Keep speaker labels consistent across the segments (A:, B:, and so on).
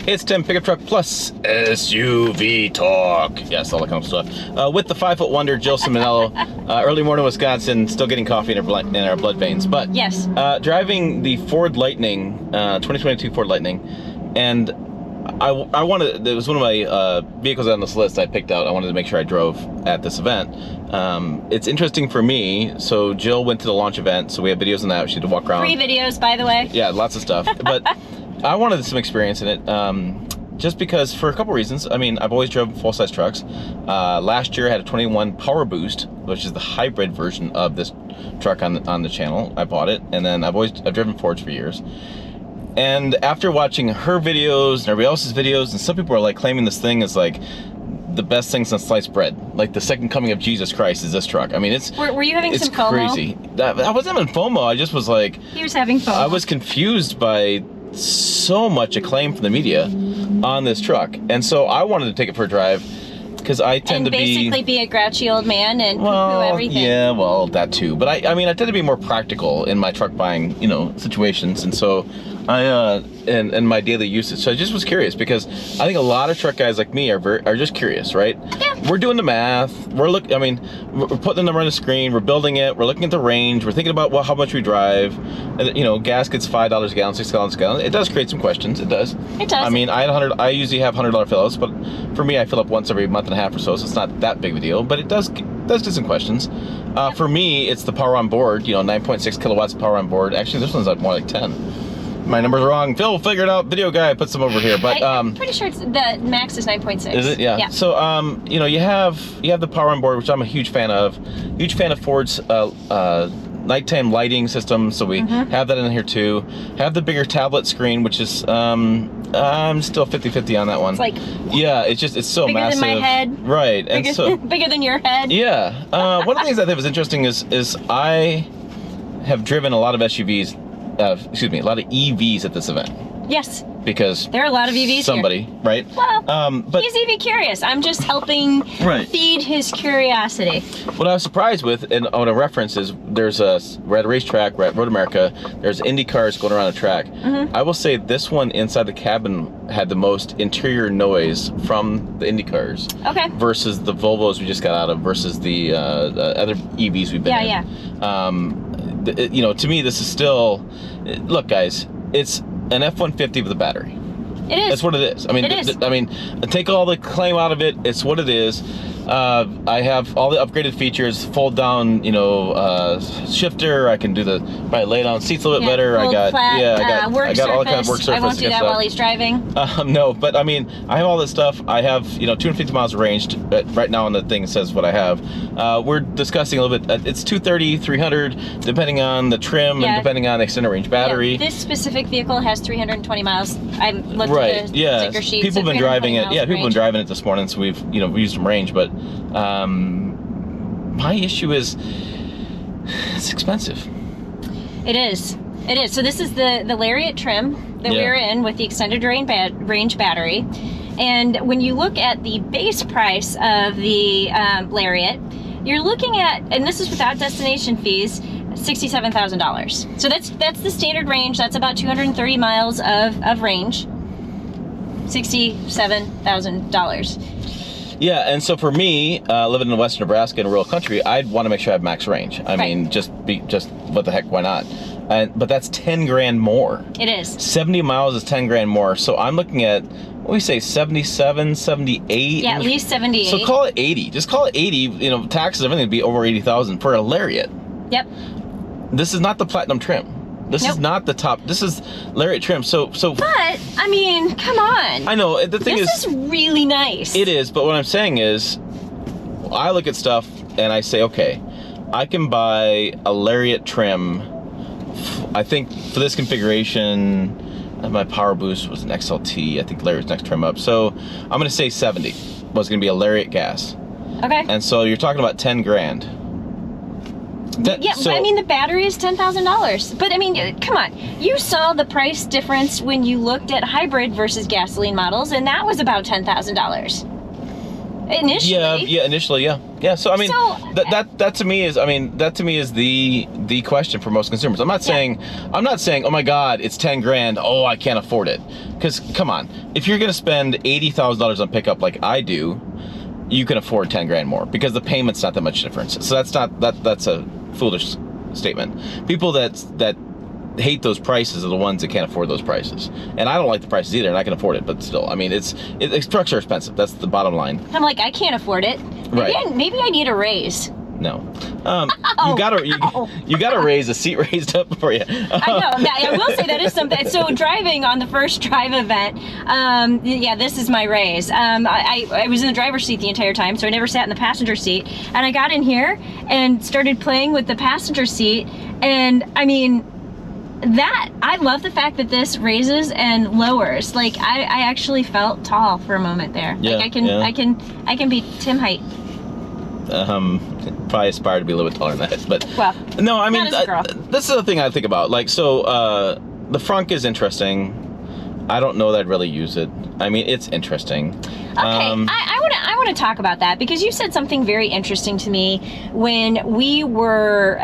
A: It's Tim Pickup Truck Plus SUV Talk. Yes, all that kind of stuff. With the 5-foot wonder, Jill Simonello. Early morning Wisconsin, still getting coffee in our blood veins. But
B: yes,
A: driving the Ford Lightning, 2022 Ford Lightning, and I wanted, it was one of my vehicles on this list I picked out. I wanted to make sure I drove at this event. It's interesting for me. So Jill went to the launch event, so we have videos on that. She had to walk around.
B: 3 videos, by the way.
A: Yeah, lots of stuff. But I wanted some experience in it, just because, for a couple reasons. I mean, I've always driven full-size trucks. Last year I had a 21 PowerBoost, which is the hybrid version of this truck on the channel. I bought it, and then I've driven Fords for years. And after watching her videos and everybody else's videos, and some people are like claiming this thing is like the best thing since sliced bread, like the second coming of Jesus Christ is this truck. I mean, it's
B: Were you having some FOMO?
A: Crazy. I wasn't having FOMO. I just was like,
B: he was having FOMO.
A: I was confused by so much acclaim from the media on this truck, and so I wanted to take it for a drive because I tend to
B: basically be a grouchy old man and poo-poo everything.
A: Yeah, well, that too. But I mean, I tend to be more practical in my truck buying, situations, and so I and my daily usage. So I just was curious because I think a lot of truck guys like me are just curious, right? Yeah. We're doing the math. We're putting the number on the screen. We're building it. We're looking at the range. We're thinking about how much we drive. And, gas gets $5 a gallon, $6 a gallon. It does create some questions. It does.
B: It does.
A: I mean, I usually have $100 fill-ups, but for me, I fill up once every month and a half or so it's not that big of a deal. But it does get some questions. For me, it's the power on board. 9.6 kilowatts of power on board. Actually, this one's more like 10. My numbers are wrong. Phil figured out. Video guy puts them over here, but
B: I'm pretty sure the max is 9.6.
A: Is it? Yeah. So you have the power on board, which I'm a huge fan of. Huge fan of Ford's nighttime lighting system. So we have that in here too. Have the bigger tablet screen, which is I'm still 50-50 on that one.
B: It's like,
A: yeah, it's so
B: bigger
A: massive.
B: than my head.
A: Right, and so
B: bigger than your head.
A: Yeah. One of the things I think was interesting is I have driven a lot of SUVs. A lot of EVs at this event.
B: Yes.
A: Because
B: there are a lot of EVs
A: somebody,
B: here.
A: Right?
B: Well,
A: but
B: he's EV curious. I'm just helping feed his curiosity.
A: What I was surprised with, and I want to reference is, we're at a racetrack, we're at Road America, there's Indy cars going around a track. I will say this one inside the cabin had the most interior noise from the Indy cars. Okay. Versus the Volvos we just got out of, versus the other EVs we've been in. To me, this is still, look guys, it's an F-150 with a battery. It is. That's what it is. I mean, take all the claim out of it. It's what it is. I have all the upgraded features, fold down, shifter. I can do probably lay down seats a little bit better. I got all the kind of work surface.
B: I won't do that while he's driving.
A: No, but I mean, I have all this stuff. I have 250 miles of range. Right now on the thing it says what I have. We're discussing a little bit. It's 230, 300, depending on the trim and depending on the extender range battery.
B: This specific vehicle has 320 miles. I looked at the sticker sheets.
A: People have been driving it. Yeah, people have been driving it this morning, so we've we used some range, but. My issue is it's expensive. It is.
B: So this is the Lariat trim that we're in with the extended range battery. And when you look at the base price of the Lariat, you're looking at, and this is without destination fees, $67,000. So that's the standard range. That's about 230 miles of range. $67,000.
A: Yeah, and so for me, living in western Nebraska in rural country, I'd want to make sure I have max range. I mean, just what the heck, why not? But that's 10 grand more. It is. 70 miles is 10 grand more. So I'm looking at, what do we say, 77, 78?
B: Yeah, at least 78.
A: So call it 80. Just call it 80. Taxes, everything would be over 80,000 for a Lariat. Yep. This is not the platinum trim. This is not the top. This is Lariat trim. So.
B: But I mean, come on.
A: I know the thing
B: This is really nice.
A: It is, but what I'm saying is, I look at stuff and I say, okay, I can buy a Lariat trim. I think for this configuration, my PowerBoost was an XLT. I think Lariat's next trim up. So I'm going to say 70 was going to be a Lariat gas. Okay. And so you're talking about 10 grand.
B: But I mean, the battery is $10,000. But I mean, come on. You saw the price difference when you looked at hybrid versus gasoline models, and that was about $10,000. initially.
A: Yeah, initially, yeah. So I mean, that to me is, the question for most consumers. I'm not saying, oh my God, it's 10 grand. Oh, I can't afford it. Because come on, if you're gonna spend $80,000 on pickup like I do, you can afford 10 grand more because the payment's not that much difference. So that's a foolish statement. People that hate those prices are the ones that can't afford those prices. And I don't like the prices either, and I can afford it, but still, I mean, trucks are expensive. That's the bottom line.
B: I'm like, I can't afford it. Maybe I need a raise.
A: No. You gotta raise a seat raised up for you.
B: I know. I will say that is something. So driving on the first drive event, this is my raise. I was in the driver's seat the entire time, so I never sat in the passenger seat. And I got in here and started playing with the passenger seat, and I mean, I love the fact that this raises and lowers. Like I actually felt tall for a moment there.
A: Yeah,
B: like I can be Tim height.
A: Probably aspire to be a little bit taller than that, but
B: well,
A: no, I mean,
B: not as a girl.
A: this is the thing I think about. Like, so the frunk is interesting. I don't know that I'd really use it. I mean, it's interesting.
B: Okay, I want to talk about that because you said something very interesting to me when we were,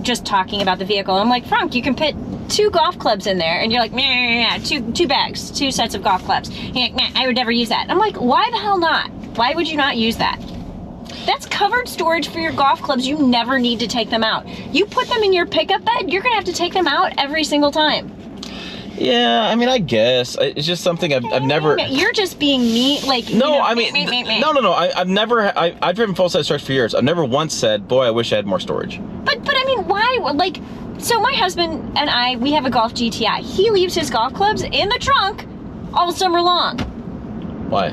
B: just talking about the vehicle. I'm like, Frunk, you can put 2 golf clubs in there, and you're like, nah, two bags, 2 sets of golf clubs. And you're like, nah, I would never use that. I'm like, why the hell not? Why would you not use that? That's covered storage for your golf clubs. You never need to take them out. You put them in your pickup bed, you're gonna have to take them out every single time.
A: Yeah, I mean, I guess it's just something I've never.
B: You're just being mean, like.
A: No,
B: I mean,
A: no. I've never. I've driven full size trucks for years. I've never once said, "Boy, I wish I had more storage."
B: But I mean, why? Like, so my husband and we have a Golf GTI. He leaves his golf clubs in the trunk all summer long.
A: Why?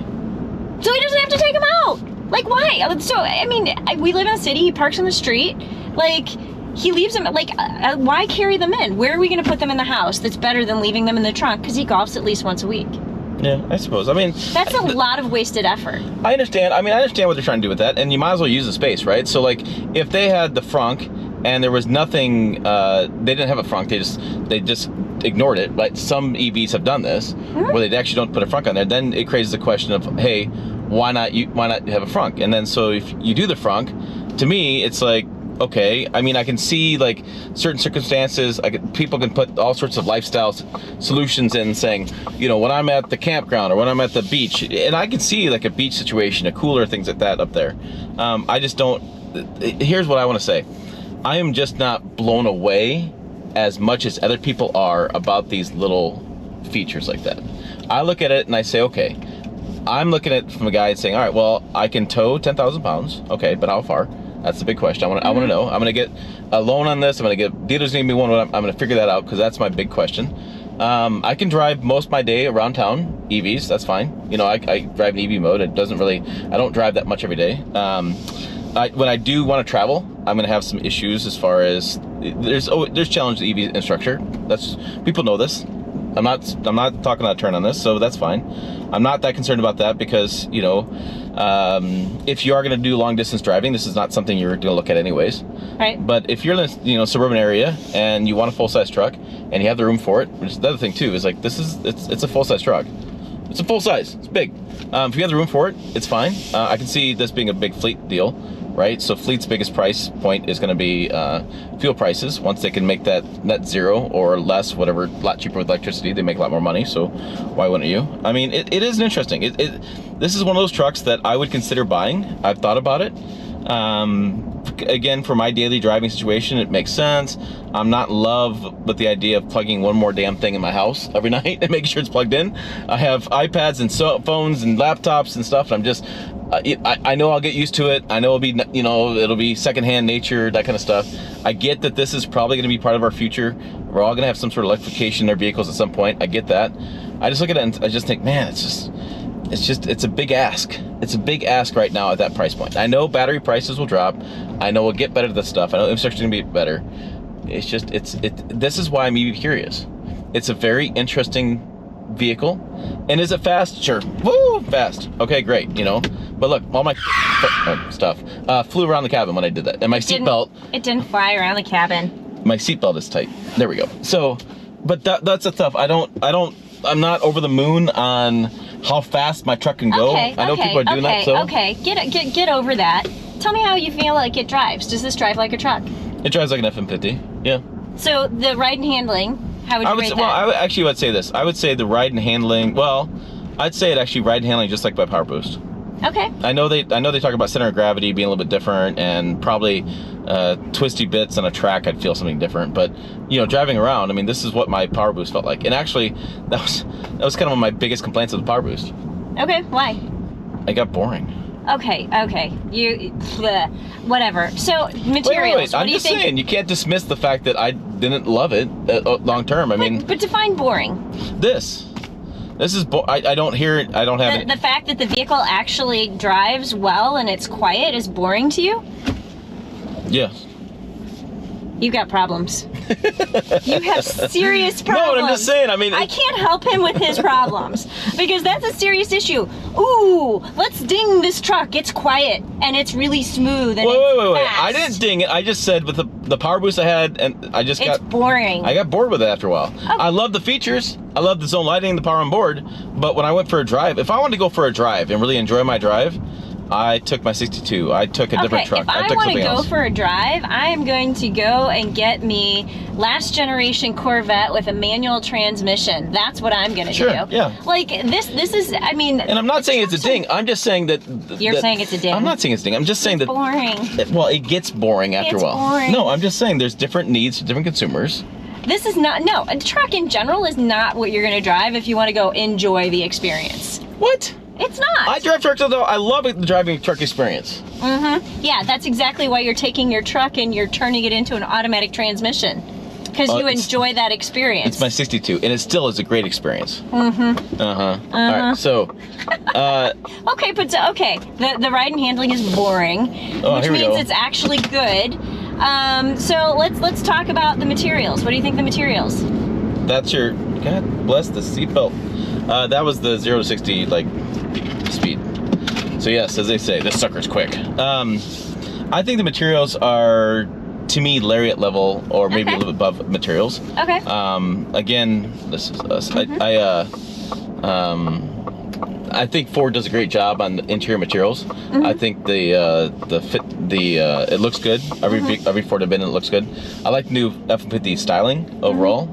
B: So he doesn't have to take them out. Like, why? So I mean, we live in a city. He parks on the street. Like. He leaves them, like, why carry them in? Where are we going to put them in the house that's better than leaving them in the trunk? Because he golfs at least once a week.
A: Yeah, I suppose. I mean...
B: That's a lot of wasted effort.
A: I understand. I mean, I understand what they're trying to do with that, and you might as well use the space, right? So, like, if they had the frunk and there was nothing, they didn't have a frunk, they just ignored it. Like, some EVs have done this, where they actually don't put a frunk on there. Then it raises the question of, hey, why not have a frunk? And then, so if you do the frunk, to me, it's like, okay, I mean, I can see like certain circumstances. People can put all sorts of lifestyle solutions in, saying, you know, when I'm at the campground or when I'm at the beach, and I can see like a beach situation, a cooler, things like that up there. I just don't. Here's what I want to say: I am just not blown away as much as other people are about these little features like that. I look at it and I say, okay, I'm looking at it from a guy and saying, all right, well, I can tow 10,000 pounds. Okay, but how far? That's the big question. I want to know. I'm going to get a loan on this. I'm going to get dealers need me one. I'm going to figure that out because that's my big question. I can drive most of my day around town, EVs. That's fine. You know, I drive in EV mode. It doesn't really. I don't drive that much every day. When I do want to travel, I'm going to have some issues as far as there's challenges with EV infrastructure. That's people know this. I'm not talking out of turn on this, so that's fine. I'm not that concerned about that because, you know, if you are going to do long distance driving, this is not something you're going to look at anyways.
B: Right.
A: But if you're in a, you know, suburban area and you want a full size truck and you have the room for it, which is the other thing too, is like it's a full size truck. It's a full size. It's big. If you have the room for it, it's fine. I can see this being a big fleet deal, right? So fleet's biggest price point is going to be fuel prices. Once they can make that net zero or less, whatever, a lot cheaper with electricity, they make a lot more money. So why wouldn't you? I mean, it is interesting. This is one of those trucks that I would consider buying. I've thought about it. Again, for my daily driving situation, it makes sense. I'm not in love with the idea of plugging one more damn thing in my house every night and making sure it's plugged in. I have iPads and phones and laptops and stuff. And I'm just, I know I'll get used to it. I know it'll be secondhand nature, that kind of stuff. I get that this is probably going to be part of our future. We're all going to have some sort of electrification in our vehicles at some point. I get that. I just look at it and I just think, man, it's a big ask. It's a big ask right now at that price point. I know battery prices will drop. I know we'll get better to this stuff. I know infrastructure is going to be better. It's just, this is why I'm even curious. It's a very interesting vehicle. And is it fast? Sure. Woo, fast. Okay, great, you know. But look, all my stuff flew around the cabin when I did that. And my seatbelt.
B: It didn't fly around the cabin.
A: My seatbelt is tight. There we go. So, but that's the stuff. I'm not over the moon on how fast my truck can go.
B: Okay,
A: I know people are doing that. So
B: okay, get over that. Tell me how you feel like it drives. Does this drive like a truck?
A: it drives like an F-150. Yeah.
B: So the ride and handling, how would you rate that?
A: Well, I actually would say this. I would say the ride and handling. Well, I'd say it actually ride and handling just like my PowerBoost.
B: Okay.
A: I know they talk about center of gravity being a little bit different and probably twisty bits on a track. I'd feel something different, but driving around, I mean, this is what my PowerBoost felt like. And actually, that was kind of one of my biggest complaints with the PowerBoost.
B: Okay, why?
A: It got boring.
B: Okay, whatever. So materials.
A: Wait. I'm just saying, you can't dismiss the fact that I didn't love it long term. I mean,
B: but define boring.
A: This is I don't hear it. I don't have it.
B: The fact that the vehicle actually drives well and it's quiet is boring to you?
A: Yes.
B: You've got problems. You have serious problems.
A: No, but I'm just saying, I mean...
B: I can't help him with his problems because that's a serious issue. Ooh, let's ding this truck. It's quiet and it's really smooth and
A: Wait. I didn't ding it. I just said with the PowerBoost I had, and I just
B: It's boring.
A: I got bored with it after a while.
B: Okay.
A: I love the features. I love the zone lighting, the power on board. But when I went for a drive, if I wanted to go for a drive and really enjoy my drive, I took my 62. I took a different truck.
B: If I want to go for a drive, I am going to go and get me last generation Corvette with a manual transmission. That's what I'm going to do.
A: Yeah.
B: Like this is, I mean.
A: And I'm not saying it's a ding. I'm just saying that.
B: You're saying it's a ding.
A: I'm not saying it's a ding. I'm just saying that.
B: Boring.
A: Well, it gets boring after a while.
B: Boring.
A: No, I'm just saying there's different needs for different consumers.
B: This is not, no, a truck in general is not what you're going to drive if you want to go enjoy the experience.
A: What?
B: It's not.
A: I drive trucks, though. I love the driving truck experience.
B: Mm-hmm. Yeah, that's exactly why you're taking your truck and you're turning it into an automatic transmission. Because you enjoy that experience.
A: It's my 62, and it still is a great experience. Mm-hmm. All right, so...
B: okay, the ride and handling is boring, which means it's actually good. So let's talk about the materials. What do you think the materials?
A: That's your... God bless the seatbelt. That was the 0 to 60, like... speed. So yes, as they say, this sucker's quick. I think the materials are, to me, Lariat level or maybe a little bit above materials.
B: Okay.
A: Again, this is us.
B: Mm-hmm.
A: I think Ford does a great job on the interior materials.
B: Mm-hmm.
A: I think the fit, it looks good. Every Ford I've been in, it looks good. I like the new F-150 styling overall.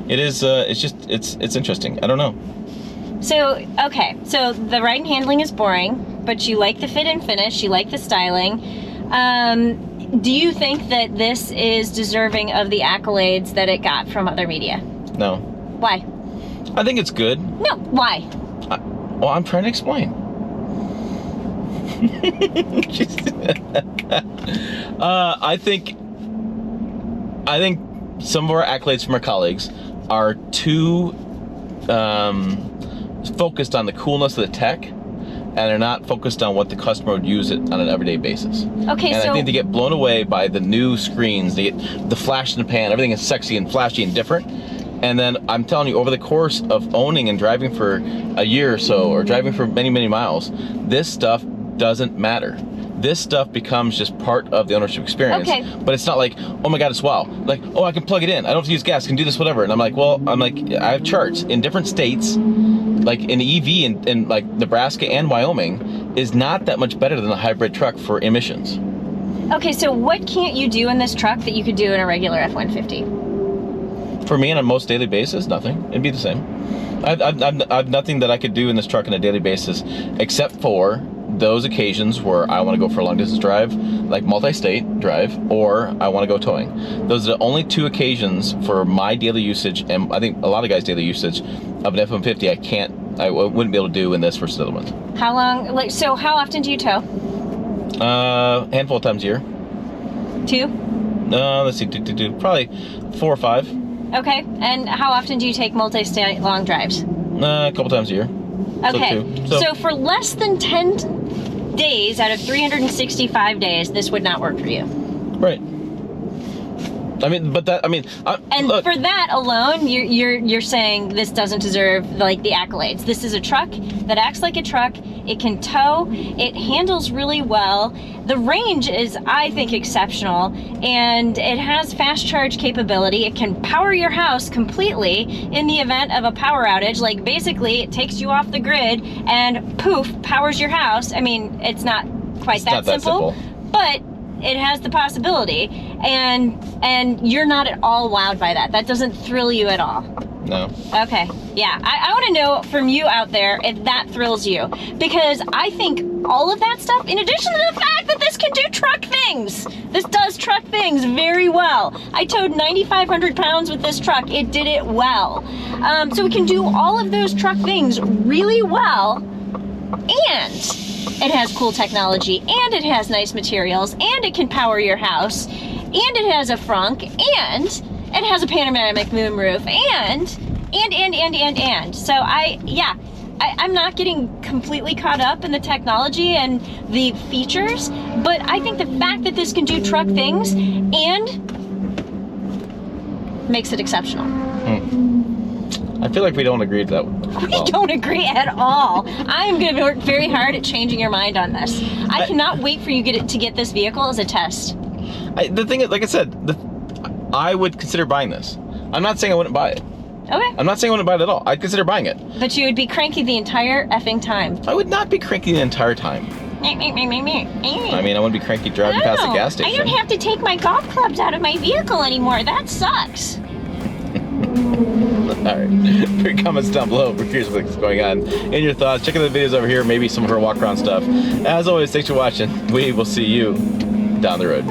A: It is. It's interesting. I don't know.
B: So the ride and handling is boring, but you like the fit and finish, you like the styling. Do you think that this is deserving of the accolades that it got from other media?
A: No.
B: Why?
A: I think it's good.
B: No, why?
A: Well, I'm trying to explain. I think some of our accolades from our colleagues are too focused on the coolness of the tech, and they're not focused on what the customer would use it on an everyday basis.
B: Okay,
A: and
B: so
A: I think they get blown away by the new screens. They get the flash in the pan. Everything is sexy and flashy and different. And then I'm telling you, over the course of owning and driving for a year or so, or driving for many, many miles, this stuff doesn't matter. This stuff becomes just part of the ownership experience.
B: Okay.
A: But it's not like, oh my God, it's wow. Like, oh, I can plug it in. I don't have to use gas. I can do this, whatever. And I'm like, I have charts in different states. Like an EV in like Nebraska and Wyoming is not that much better than a hybrid truck for emissions.
B: Okay, so what can't you do in this truck that you could do in a regular F-150?
A: For me, on a most daily basis, nothing. It'd be the same. I've nothing that I could do in this truck on a daily basis, except for those occasions where I want to go for a long distance drive, like multi-state drive, or I want to go towing. Those are the only two occasions for my daily usage, and I think a lot of guys' daily usage of an F-150 I wouldn't be able to do in this versus other ones.
B: How long, so how often do you tow?
A: Handful of times a year.
B: 2?
A: Let's see, probably 4 or 5.
B: Okay, and how often do you take multi-state long drives?
A: A couple times a year.
B: Okay, so for less than 10 days out of 365 days, this would not work for you.
A: Right. I mean, but that, I mean,
B: And
A: look,
B: for that alone, you're saying this doesn't deserve like the accolades. This is a truck that acts like a truck. It can tow. It handles really well. The range is, I think, exceptional, and it has fast charge capability. It can power your house completely in the event of a power outage. Like basically, it takes you off the grid and poof, powers your house. I mean, it's not quite that simple, but it has the possibility, and you're not at all wowed by that. That doesn't thrill you at all.
A: No.
B: Okay, yeah, I want to know from you out there if that thrills you, because I think all of that stuff, in addition to the fact that this can do truck things, this does truck things very well. I towed 9,500 pounds with this truck. It did it well. So it can do all of those truck things really well, and it has cool technology, and it has nice materials, and it can power your house, and it has a frunk, and it has a panoramic moonroof, and. So I'm not getting completely caught up in the technology and the features, but I think the fact that this can do truck things and makes it exceptional.
A: I feel like we don't agree to that one.
B: We don't agree at all. I'm going to work very hard at changing your mind on this. I cannot wait for you to get this vehicle as a test.
A: The thing is, like I said, I would consider buying this. I'm not saying I wouldn't buy it.
B: Okay.
A: I'm not saying I wouldn't buy it at all. I'd consider buying it.
B: But you would be cranky the entire effing time.
A: I would not be cranky the entire time. I mean, I wouldn't be cranky driving past the gas station.
B: I don't have to take my golf clubs out of my vehicle anymore. That sucks.
A: Alright, put your comments down below. We're curious what's going on and your thoughts. Check out the videos over here, maybe some of her walk around stuff. As always, thanks for watching. We will see you down the road.